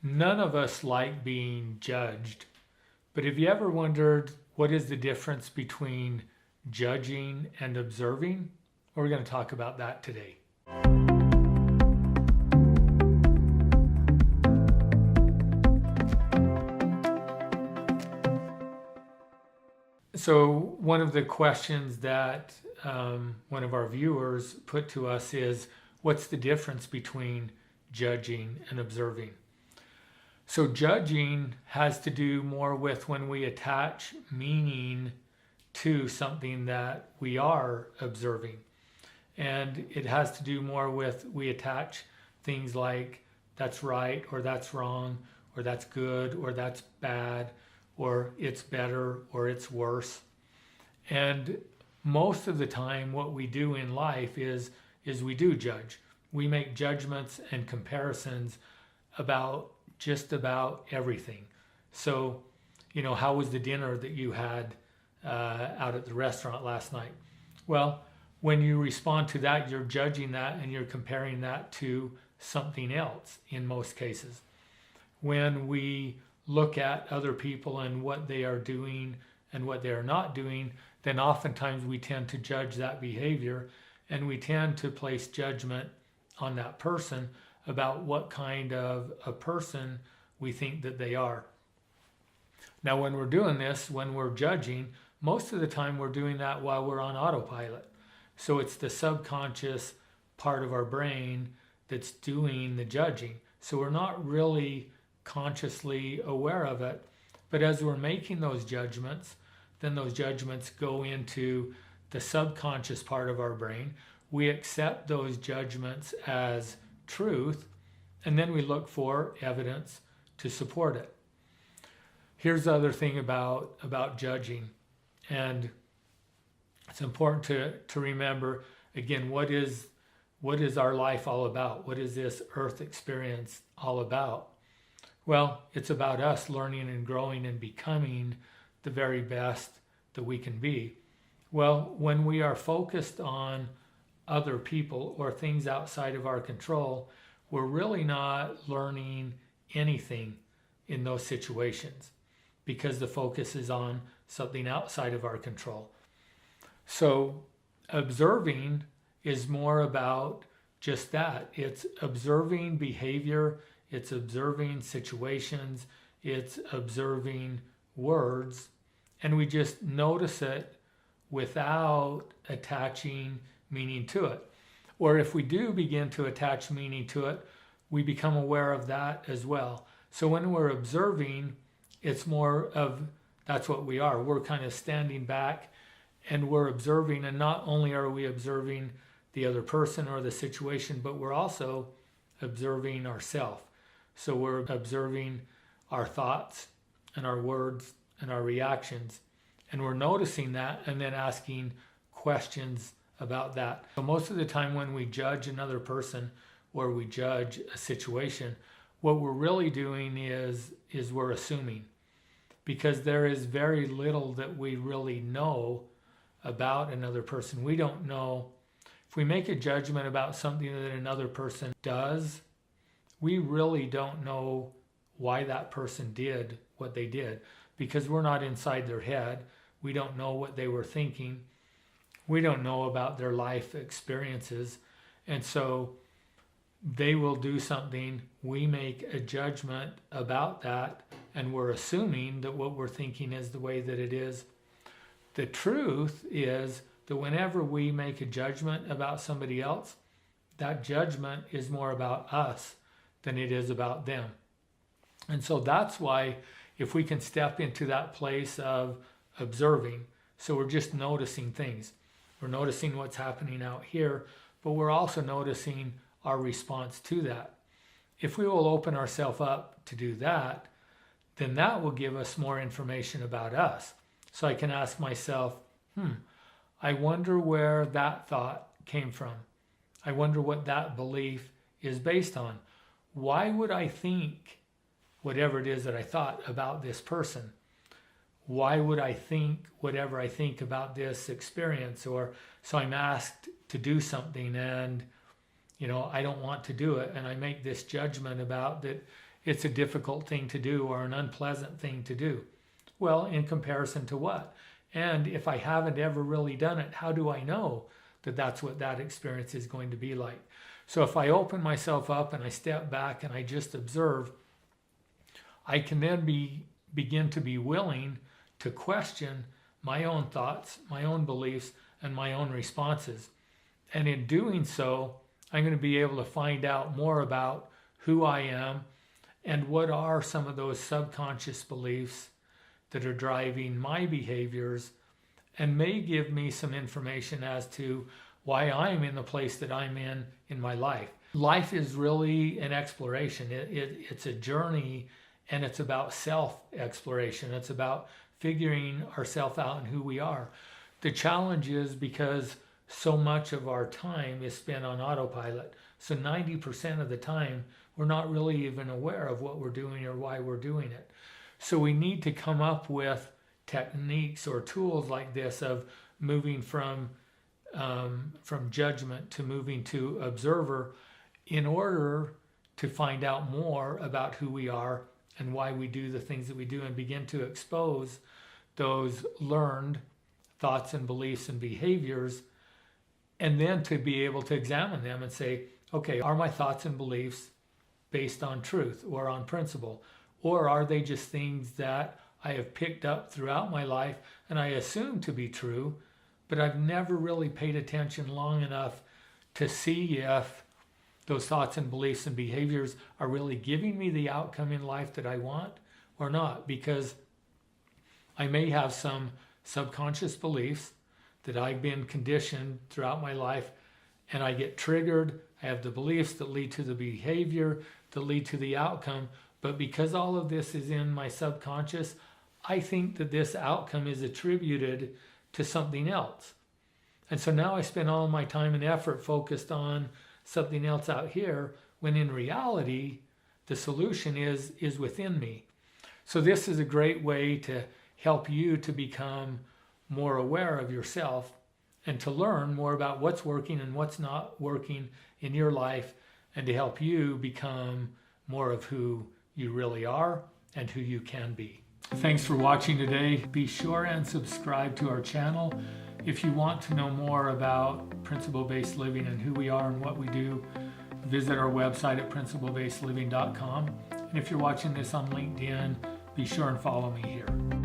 None of us like being judged, but have you ever wondered what is the difference between judging and observing? We're going to talk about that today. So, one of the questions that one of our viewers put to us is, what's the difference between judging and observing? So judging has to do more with when we attach meaning to something that we are observing. And it has to do more with we attach things like that's right or that's wrong or that's good or that's bad or it's better or it's worse. And most of the time what we do in life is we do judge. We make judgments and comparisons about just about everything. So, how was the dinner that you had out at the restaurant last night? Well, when you respond to that, you're judging that and you're comparing that to something else in most cases. When we look at other people and what they are doing and what they are not doing, then oftentimes we tend to judge that behavior and we tend to place judgment on that person about what kind of a person we think that they are. Now, when we're doing this, when we're judging, most of the time we're doing that while we're on autopilot. So it's the subconscious part of our brain that's doing the judging. So we're not really consciously aware of it. But as we're making those judgments, then those judgments go into the subconscious part of our brain. We accept those judgments as truth, and then we look for evidence to support it. Here's the other thing about judging, and it's important to remember, again, what is our life all about? What is this earth experience all about? Well, it's about us learning and growing and becoming the very best that we can be. Well, when we are focused on other people or things outside of our control, we're really not learning anything in those situations because the focus is on something outside of our control. So observing is more about just that. It's observing behavior, it's observing situations, it's observing words, and we just notice it without attaching meaning to it. Or if we do begin to attach meaning to it, we become aware of that as well. So when we're observing, it's more of that's what we are. We're kind of standing back and we're observing, and not only are we observing the other person or the situation, but we're also observing ourselves. So we're observing our thoughts and our words and our reactions, and we're noticing that and then asking questions about that. So most of the time when we judge another person or we judge a situation, what we're really doing is we're assuming, because there is very little that we really know about another person. We don't know. If we make a judgment about something that another person does, we really don't know why that person did what they did, because we're not inside their head. We don't know what they were thinking. We don't know about their life experiences. And so they will do something, we make a judgment about that, and we're assuming that what we're thinking is the way that it is. The truth is that whenever we make a judgment about somebody else, that judgment is more about us than it is about them. And so that's why if we can step into that place of observing, so we're just noticing things. We're noticing what's happening out here, but we're also noticing our response to that. If we will open ourselves up to do that, then that will give us more information about us. So I can ask myself, I wonder where that thought came from. I wonder what that belief is based on. Why would I think whatever it is that I thought about this person? Why would I think whatever I think about this experience? Or so I'm asked to do something and I don't want to do it, and I make this judgment about that it's a difficult thing to do or an unpleasant thing to do. Well, in comparison to what? And if I haven't ever really done it, how do I know that that's what that experience is going to be like? So if I open myself up and I step back and I just observe, I can then begin to be willing to question my own thoughts, my own beliefs, and my own responses. And in doing so, I'm going to be able to find out more about who I am and what are some of those subconscious beliefs that are driving my behaviors, and may give me some information as to why I'm in the place that I'm in my life. Life is really an exploration. It's a journey, and it's about self-exploration. It's about figuring ourselves out and who we are. The challenge is because so much of our time is spent on autopilot. So 90% of the time, we're not really even aware of what we're doing or why we're doing it. So we need to come up with techniques or tools like this of moving from judgment to moving to observer in order to find out more about who we are and why we do the things that we do, and begin to expose those learned thoughts and beliefs and behaviors, and then to be able to examine them and say, okay, are my thoughts and beliefs based on truth or on principle? Or are they just things that I have picked up throughout my life and I assume to be true, but I've never really paid attention long enough to see if those thoughts and beliefs and behaviors are really giving me the outcome in life that I want or not? Because I may have some subconscious beliefs that I've been conditioned throughout my life, and I get triggered. I have the beliefs that lead to the behavior, that lead to the outcome. But because all of this is in my subconscious, I think that this outcome is attributed to something else. And so now I spend all my time and effort focused on something else out here, when in reality, the solution is within me. So this is a great way to help you to become more aware of yourself and to learn more about what's working and what's not working in your life, and to help you become more of who you really are and who you can be. Thanks for watching today. Be sure and subscribe to our channel. If you want to know more about principle-based living and who we are and what we do, visit our website at principlebasedliving.com. And if you're watching this on LinkedIn, be sure and follow me here.